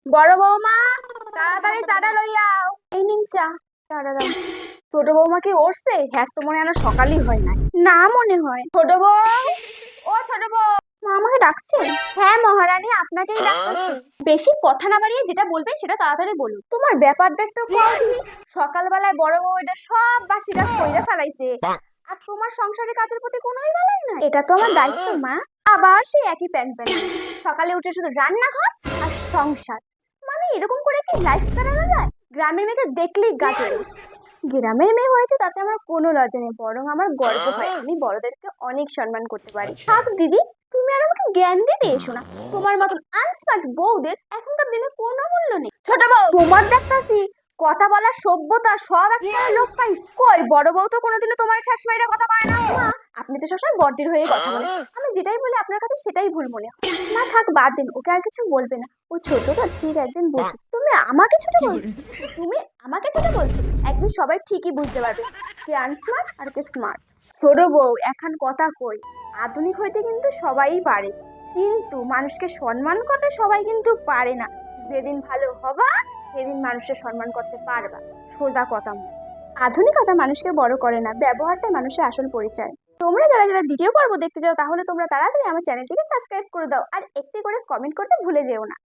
বড় বৌমা, তাড়াতাড়ি চাটা লইয়াও। এই নিন চা। চাটা দাও। ছোট বৌমা কি উঠছে? হ্যাঁ তো মনে হয় না, সকালই হয় না। না মনে হয়। ছোট বউ, ও ছোট বউ। মা আমাকে ডাকছে? হ্যাঁ মহারানী, আপনাকেই ডাকতেছি। বেশি কথা না বাড়িয়ে যেটা বলবেন সেটা তাড়াতাড়ি বলুন। তোমার ব্যাপারটা একটু কও দেখি। সকালবেলায় বড় বউ এটা সব বাসি কাজ কইরা ফেলাইছে, আর তোমার সংসারের কাজের প্রতি কোনোই বেলাই নাই। এটা তো আমার দায়িত্ব মা। আবার সেই একই প্যান প্যান, সকালে উঠে শুধু রান্নাঘর আর সংসার। মানে এরকম করে কি লাইফ কাটানো যায়? গ্রামের মেয়েকে দেখলেই গাজে। গ্রামের মেয়ে হয়েছে তাতে আমার কোনো লজ্জা নেই, বরং আমার গর্ব হয়। আমি বড়দেরকে অনেক সম্মান করতে পারি। থাক দিদি, তুমি আর আমাকে জ্ঞান দিতে এসো না। তোমার মতন আনস্মার্ট বউদের এখনকার দিনে কোনো মূল্য নেই। ছোট বউ, তোমার দেখতাছি কথা বলার সভ্যতা সব একটা লোক পাইস। কই বড় বউ তো কোনোদিনও তোমার ঠাস মাইরা কথা কয় না। মা, আপনি তো সবসময় বড়দির হয়ে কথা বলেন। আমি যেটাই বলি আপনার কাছে সেটাই ভুল মনে হয়। না থাক, বাদ দিন, ওকে আর কিছু বলবে না। ও ছোট তো, ঠিক একদিন বুঝি। তুমি আমাকে ছোট বলছো? তুমি আমাকে ছোট বলছো? একদিন সবাই ঠিকই বুঝতে পারবে কে আনস্মার্ট আর কে স্মার্ট। ছোট বউ, এখন কথা কই, আধুনিক হইতে কিন্তু সবাই পারে, কিন্তু মানুষকে সম্মান করতে সবাই কিন্তু পারে না। যেদিন ভালো হবা সেদিন মানুষের সম্মান করতে পারবা। সোজা কথা। আধুনিকতা মানুষকে বড় করে না, ব্যবহারটাই মানুষের আসল পরিচয়। তোমরা যারা যারা দ্বিতীয় পর্ব দেখতে চাও তাহলে তোমরা তাড়াতাড়ি আমার চ্যানেলটিকে সাবস্ক্রাইব করে দাও, আর একটি করে কমেন্ট করতে ভুলে যেও না।